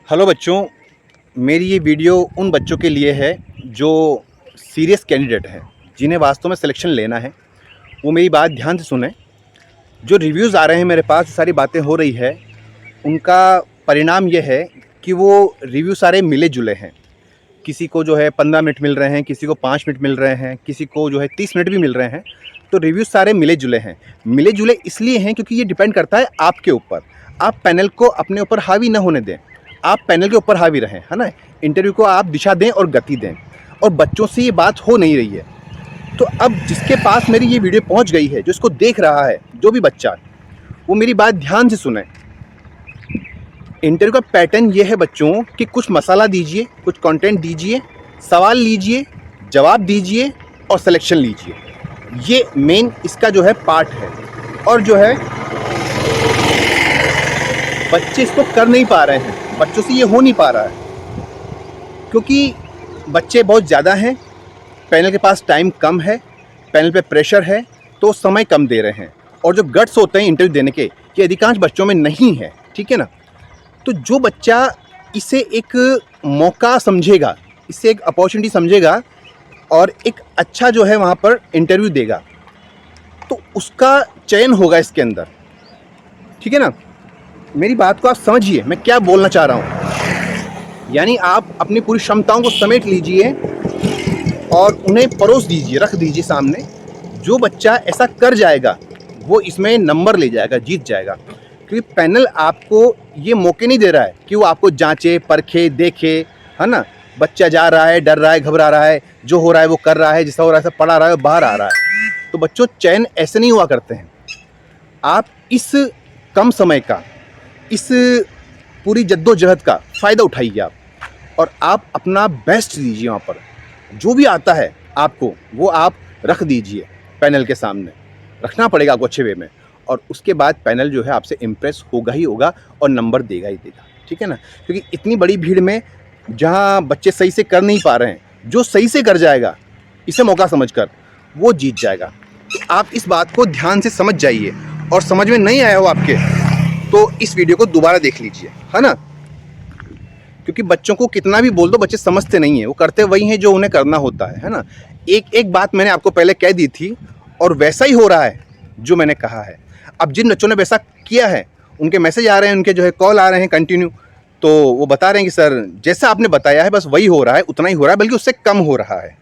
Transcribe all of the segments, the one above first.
Hello बच्चों, मेरी ये वीडियो उन बच्चों के लिए है जो सीरियस कैंडिडेट हैं, जिन्हें वास्तव में सिलेक्शन लेना है। वो मेरी बात ध्यान से सुनें। जो रिव्यूज़ आ रहे हैं मेरे पास, सारी बातें हो रही है, उनका परिणाम ये है कि वो रिव्यू सारे मिले जुले हैं। किसी को जो है 15 मिनट मिल रहे हैं, किसी को 5 मिनट मिल रहे हैं, किसी को जो है 30 मिनट भी मिल रहे हैं। तो रिव्यूज़ सारे मिले जुले हैं। मिले जुले इसलिए हैं क्योंकि ये डिपेंड करता है आपके ऊपर। आप पैनल को अपने ऊपर हावी न होने दें, आप पैनल के ऊपर हावी रहें, है ना। इंटरव्यू को आप दिशा दें और गति दें, और बच्चों से ये बात हो नहीं रही है। तो अब जिसके पास मेरी ये वीडियो पहुंच गई है, जो इसको देख रहा है, जो भी बच्चा, वो मेरी बात ध्यान से सुने। इंटरव्यू का पैटर्न ये है बच्चों कि कुछ मसाला दीजिए, कुछ कंटेंट दीजिए, सवाल लीजिए, जवाब दीजिए और सिलेक्शन लीजिए। ये मेन इसका जो है पार्ट है। और जो है बच्चे इसको कर नहीं पा रहे हैं, बच्चों से ये हो नहीं पा रहा है क्योंकि बच्चे बहुत ज़्यादा हैं, पैनल के पास टाइम कम है, पैनल पे प्रेशर है, तो समय कम दे रहे हैं। और जो गट्स होते हैं इंटरव्यू देने के, ये अधिकांश बच्चों में नहीं है, ठीक है ना। तो जो बच्चा इसे एक मौका समझेगा, इसे एक अपॉर्चुनिटी समझेगा और एक अच्छा जो है वहाँ पर इंटरव्यू देगा, तो उसका चयन होगा इसके अंदर, ठीक है ना। मेरी बात को आप समझिए, मैं क्या बोलना चाह रहा हूँ। यानी आप अपनी पूरी क्षमताओं को समेट लीजिए और उन्हें परोस दीजिए, रख दीजिए सामने। जो बच्चा ऐसा कर जाएगा वो इसमें नंबर ले जाएगा, जीत जाएगा। क्योंकि पैनल आपको ये मौके नहीं दे रहा है कि वो आपको जांचे, परखे, देखे, है ना। बच्चा जा रहा है, डर रहा है, घबरा रहा है, जो हो रहा है वो कर रहा है, जैसा हो रहा है सब पढ़ा रहा है, बाहर आ रहा है। तो बच्चों, चयन ऐसे नहीं हुआ करते हैं। आप इस कम समय का, इस पूरी जद्दोजहद का फ़ायदा उठाइए आप, और आप अपना बेस्ट दीजिए। वहाँ पर जो भी आता है आपको, वो आप रख दीजिए पैनल के सामने। रखना पड़ेगा आपको अच्छे वे में, और उसके बाद पैनल जो है आपसे इम्प्रेस होगा ही होगा और नंबर देगा ही देगा, ठीक है ना। क्योंकि इतनी बड़ी भीड़ में जहाँ बच्चे सही से कर नहीं पा रहे हैं, जो सही से कर जाएगा इसे मौका समझकर, वो जीत जाएगा। तो आप इस बात को ध्यान से समझ जाइए, और समझ में नहीं आया हो आपके, तो इस वीडियो को दोबारा देख लीजिए, है ना। क्योंकि बच्चों को कितना भी बोल दो, बच्चे समझते नहीं हैं, वो करते वही हैं जो उन्हें करना होता है ना। एक एक बात मैंने आपको पहले कह दी थी, और वैसा ही हो रहा है जो मैंने कहा है। अब जिन बच्चों ने वैसा किया है, उनके मैसेज आ रहे हैं, उनके जो है कॉल आ रहे हैं कंटिन्यू, तो वो बता रहे हैं कि सर जैसा आपने बताया है बस वही हो रहा है, उतना ही हो रहा है, बल्कि उससे कम हो रहा है,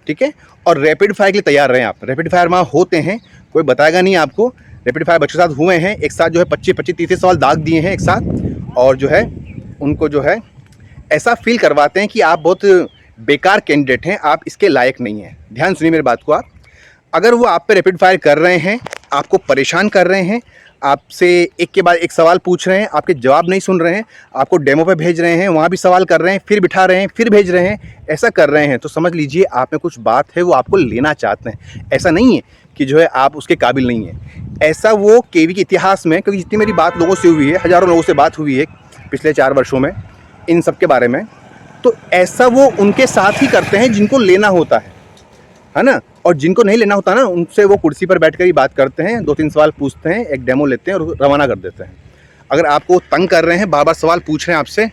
ठीक है। और रैपिड फायर के लिए तैयार रहें आप। रैपिड फायर वहाँ होते हैं, कोई बताएगा नहीं आपको। रैपिड फायर बच्चों के साथ हुए हैं, एक साथ जो है 25-30 सवाल दाग दिए हैं एक साथ, और जो है उनको जो है ऐसा फील करवाते हैं कि आप बहुत बेकार कैंडिडेट हैं, आप इसके लायक नहीं हैं। ध्यान सुनिए मेरी बात को आप। अगर वो आप पे रैपिड फायर कर रहे हैं, आपको परेशान कर रहे हैं, आपसे एक के बाद एक सवाल पूछ रहे हैं, आपके जवाब नहीं सुन रहे हैं, आपको डेमो पे भेज रहे हैं, वहाँ भी सवाल कर रहे हैं, फिर बिठा रहे हैं, फिर भेज रहे हैं, ऐसा कर रहे हैं, तो समझ लीजिए आप में कुछ बात है, वो आपको लेना चाहते हैं। ऐसा नहीं है कि जो है आप उसके काबिल नहीं हैं। ऐसा वो केवी के इतिहास में, क्योंकि जितनी मेरी बात लोगों से हुई है, हज़ारों लोगों से बात हुई है पिछले 4 वर्षों में इन सब के बारे में, तो ऐसा वो उनके साथ ही करते हैं जिनको लेना होता है ना। और जिनको नहीं लेना होता ना, उनसे वो कुर्सी पर बैठकर ही बात करते हैं, 2-3 सवाल पूछते हैं, एक डेमो लेते हैं और रवाना कर देते हैं। अगर आपको तंग कर रहे हैं, बार बार सवाल पूछ रहे हैं आपसे,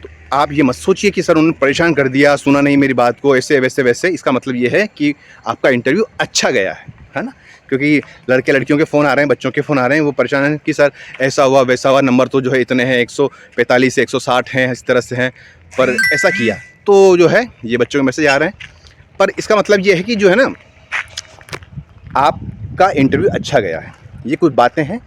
तो आप ये मत सोचिए कि सर उन्होंने परेशान कर दिया, सुना नहीं मेरी बात को, ऐसे वैसे वैसे। इसका मतलब ये है कि आपका इंटरव्यू अच्छा गया है ना। क्योंकि लड़के लड़कियों के फ़ोन आ रहे हैं, बच्चों के फ़ोन आ रहे हैं, वो परेशान हैं कि सर ऐसा हुआ वैसा हुआ, नंबर तो जो है इतने हैं, 145 से 160 हैं, इस तरह से हैं, पर ऐसा किया। तो जो है ये बच्चों के मैसेज आ रहे हैं, पर इसका मतलब ये है कि जो है ना, आपका इंटरव्यू अच्छा गया है। ये कुछ बातें हैं,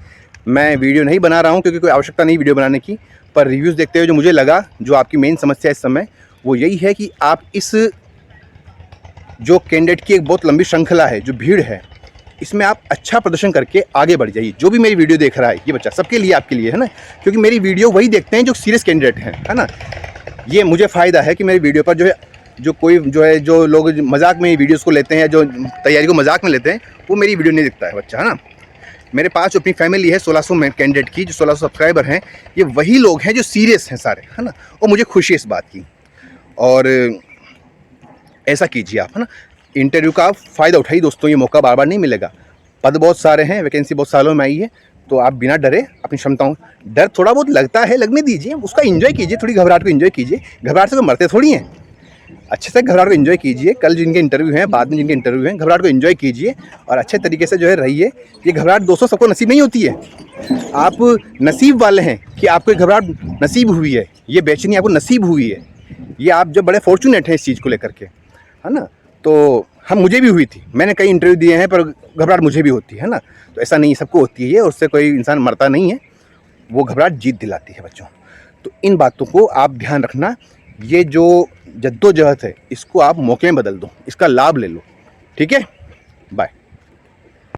मैं वीडियो नहीं बना रहा हूँ क्योंकि कोई आवश्यकता नहीं वीडियो बनाने की, पर रिव्यूज़ देखते हुए जो मुझे लगा, जो आपकी मेन समस्या इस समय वो यही है कि आप इस जो कैंडिडेट की एक बहुत लंबी श्रृंखला है, जो भीड़ है, इसमें आप अच्छा प्रदर्शन करके आगे बढ़ जाइए। जो भी मेरी वीडियो देख रहा है, ये बच्चा सबके लिए, आपके लिए, है ना। क्योंकि मेरी वीडियो वही देखते हैं जो सीरियस कैंडिडेट हैं, है ना। ये मुझे फ़ायदा है कि मेरी वीडियो पर जो है, जो कोई जो है, जो लोग मजाक में वीडियोस को लेते हैं, जो तैयारी को मजाक में लेते हैं, वो मेरी वीडियो नहीं दिखता है बच्चा, है ना। मेरे पास जो अपनी फैमिली है 1600 में कैंडिडेट की, जो 1600 सब्सक्राइबर हैं, ये वही लोग हैं जो सीरियस हैं सारे, है ना। और मुझे खुशी है इस बात की। और ऐसा कीजिए आप, है ना। इंटरव्यू का फ़ायदा उठाइए दोस्तों, ये मौका बार बार नहीं मिलेगा। पद बहुत सारे हैं, वैकेंसी बहुत सालों में आई है, तो आप बिना डरे अपनी क्षमताओं, डर थोड़ा बहुत लगता है, लगने दीजिए, उसका एंजॉय कीजिए, थोड़ी घबराहट को एंजॉय कीजिए। घबराहट से तो मरते थोड़ी हैं। अच्छे से घबराहट को एंजॉय कीजिए। कल जिनके इंटरव्यू हैं, बाद में जिनके इंटरव्यू हैं, घबराहट को एंजॉय कीजिए और अच्छे तरीके से जो है रहिए। ये घबराहट दोस्तों सबको नसीब नहीं होती है। आप नसीब वाले हैं कि आपको ये घबराहट नसीब हुई है, ये बेचैनी आपको नसीब हुई है। ये आप जो बड़े फॉर्चुनेट हैं इस चीज़ को लेकर के, है ना। तो हम, मुझे भी हुई थी, मैंने कई इंटरव्यू दिए हैं, पर घबराहट मुझे भी होती है ना। तो ऐसा नहीं, सबको होती है और उससे कोई इंसान मरता नहीं है। वो घबराहट जीत दिलाती है बच्चों। तो इन बातों को आप ध्यान रखना। ये जो जद्दोजहद है, इसको आप मौके में बदल दो, इसका लाभ ले लो। ठीक है, बाय।